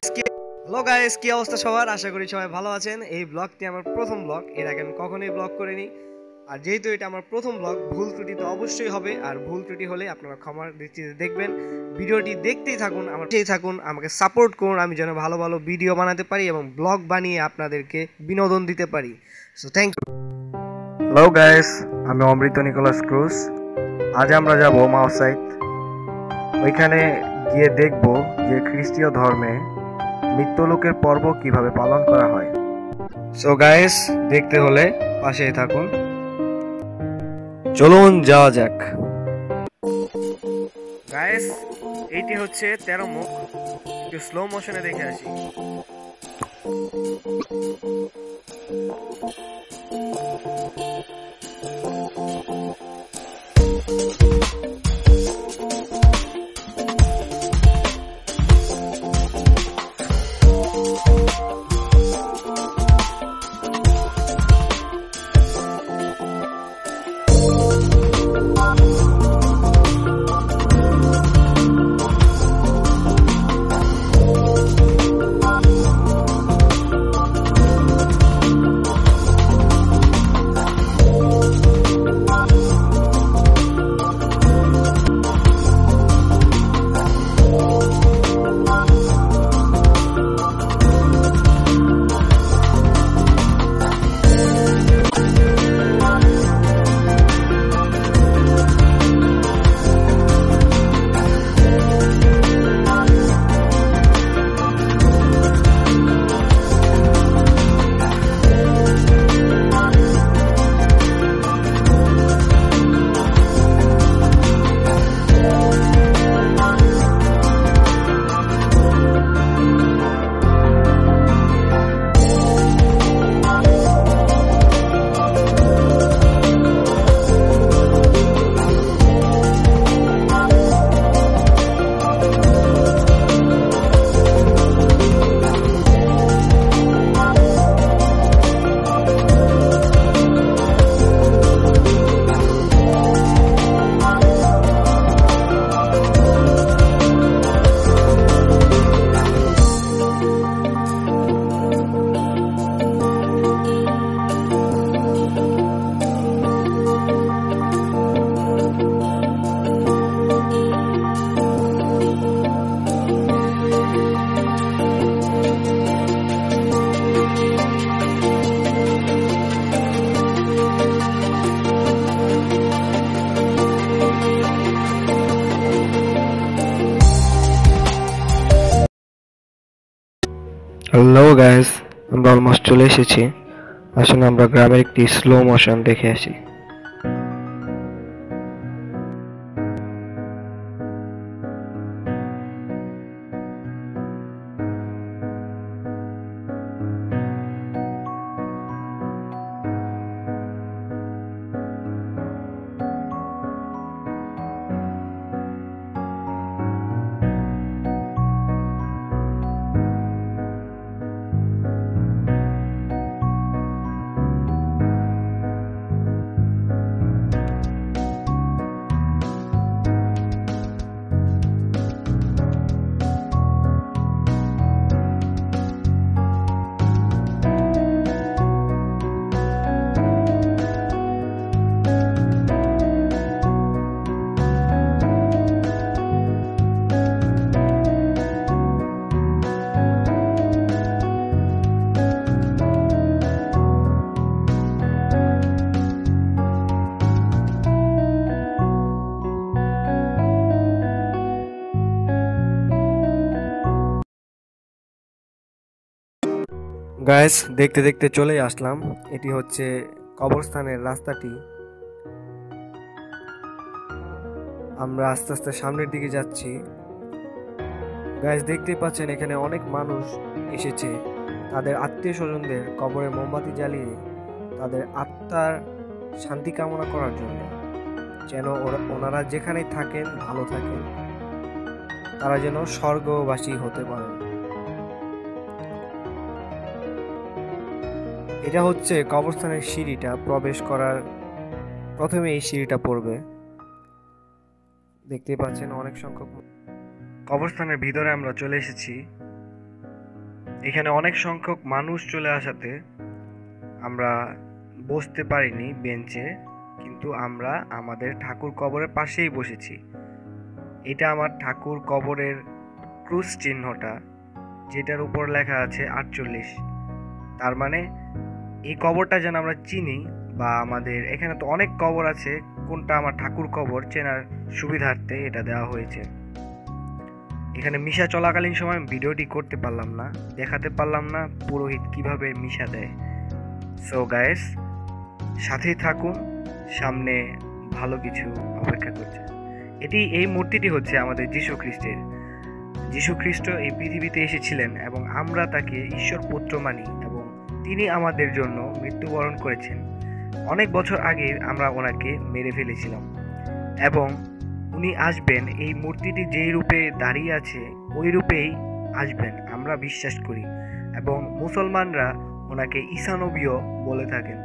Hello guys, কি অবস্থা সবার? আশা করি সবাই ভালো আছেন। এই ব্লগটি আমার প্রথম ব্লগ, এর আগে আমি কখনোই ব্লগ করিনি। আর যেহেতু এটা আমার প্রথম ব্লগ, ভুল ত্রুটি তো অবশ্যই হবে। আর ভুল ত্রুটি হলে আপনারা ক্ষমার দৃষ্টিতে দেখবেন। ভিডিওটি দেখতেই থাকুন, আমাকে সাপোর্ট করুন, আমি যেন ভালো ভালো ভিডিও বানাতে পারি এবং ব্লগ বানিয়ে আপনাদেরকে বিনোদন দিতে পারি। So thank you. Hello guys, আমি অমৃত নিকোলাস ক্রুজ। আজ আমরা যাব মাওসাইট। ওইখানে গিয়ে দেখব যে খ্রিস্টীয় ধর্মে মৃত্যুলোকের পর্ব কিভাবে পালন করা হয়। সো গাইস, দেখতে হলে পাশেই থাকুন। চলুন যাওয়া যাক। গাইস, এইটি হচ্ছে 13 মুখ। একটু স্লো মোশনে দেখে আসি। হ্যালো গাইস, আমরা অলমোস্ট চলে এসেছি। আসলে আমরা গ্রামের একটি স্লো মোশন দেখে আসি। গাইস, দেখতে দেখতে চলে আসলাম। এটি হচ্ছে কবরস্থানের রাস্তাটি। আমরা আস্তে আস্তে সামনের দিকে যাচ্ছি। গাইস, দেখতেই পাচ্ছেন এখানে অনেক মানুষ এসেছে তাদের আত্মীয় স্বজনদের কবরে মোমবাতি জ্বালিয়ে তাদের আত্মার শান্তি কামনা করার জন্য, যেন ওনারা যেখানেই থাকেন ভালো থাকেন, তারা যেন স্বর্গবাসী হতে পারেন। এটা হচ্ছে কবরস্থানের সিঁড়িটা। প্রবেশ করার প্রথমে এই সিঁড়িটা পড়বে। দেখতেই পাচ্ছেন অনেক সংখ্যক কবরস্থানের ভিতরে আমরা চলে এসেছি। এখানে অনেক সংখ্যক মানুষ চলে আসাতে আমরা বসতে পারিনি বেঞ্চে, কিন্তু আমরা আমাদের ঠাকুর কবরের পাশেই বসেছি। এটা আমার ঠাকুর কবরের ক্রুশ চিহ্নটা, যেটার উপর লেখা আছে 48। তার মানে এই কবরটা যেন আমরা চিনি, বা আমাদের এখানে তো অনেক কবর আছে, কোনটা আমার ঠাকুর কবর চেনার সুবিধার্থে এটা দেওয়া হয়েছে। এখানে মিশা চলাকালীন সময় ভিডিওটি করতে পারলাম না, দেখাতে পারলাম না পুরোহিত কিভাবে মিশা দেয়। সো গাইস, সাথেই থাকুন, সামনে ভালো কিছু অপেক্ষা করছে। এই মূর্তিটি হচ্ছে আমাদের যীশু খ্রিস্টের। যীশু খ্রিস্ট এই পৃথিবীতে এসেছিলেন এবং আমরা তাকে ঈশ্বর পুত্র মানি, এবং তিনি আমাদের জন্য মৃত্যুবরণ করেছেন। অনেক বছর আগে আমরা ওনাকে মেরে ফেলেছিলাম, এবং উনি আসবেন, এই মূর্তিটি যেই রূপে দাঁড়িয়ে আছে ওই রূপেই আসবেন আমরা বিশ্বাস করি, এবং মুসলমানরা ওনাকে ঈসা নবীও বলে থাকেন।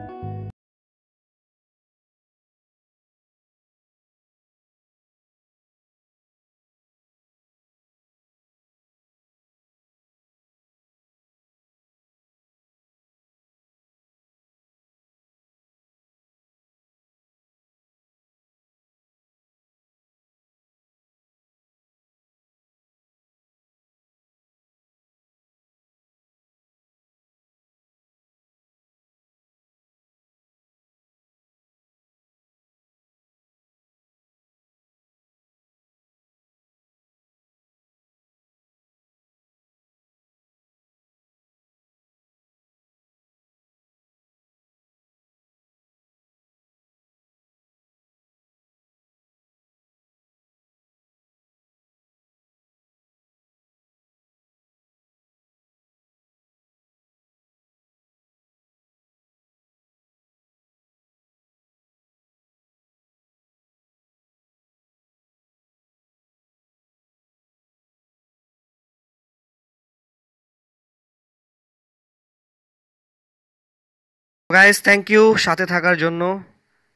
গাইস, থ্যাংক ইউ সাথে থাকার জন্য।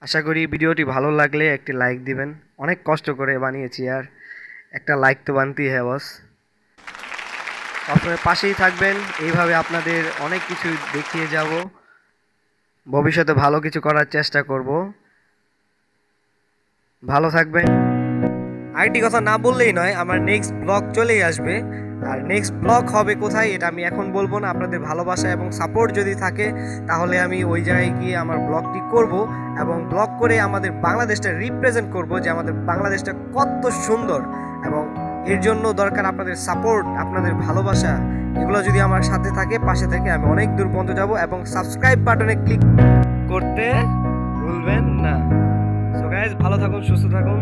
আশা করি ভিডিওটি ভালো লাগলে একটি লাইক দিবেন। অনেক কষ্ট করে বানিয়েছি, আর একটা লাইক তো বানতেই হ্যাঁ বস। সবসময় পাশেই থাকবেন, এইভাবে আপনাদের অনেক কিছু দেখিয়ে যাব, ভবিষ্যতে ভালো কিছু করার চেষ্টা করব। ভালো থাকবেন। আরেকটি কথা না বললেই নয়, আমার নেক্সট ব্লগ চলেই আসবে। আর নেক্সট ব্লগ হবে কোথায় এটা আমি এখন বলবো না। আপনাদের ভালোবাসা এবং সাপোর্ট যদি থাকে তাহলে আমি ওই জায়গায় গিয়ে আমার ব্লগটি করব, এবং ব্লগ করে আমাদের বাংলাদেশটা রিপ্রেজেন্ট করব যে আমাদের বাংলাদেশটা কত সুন্দর। এবং এর জন্য দরকার আপনাদের সাপোর্ট, আপনাদের ভালোবাসা। এগুলো যদি আমার সাথে থাকে, পাশে থেকে, আমি অনেক দূর পর্যন্ত যাব। এবং সাবস্ক্রাইব বাটনে ক্লিক করতে ভুলবেন না। সো গাইস, ভালো থাকুন, সুস্থ থাকুন।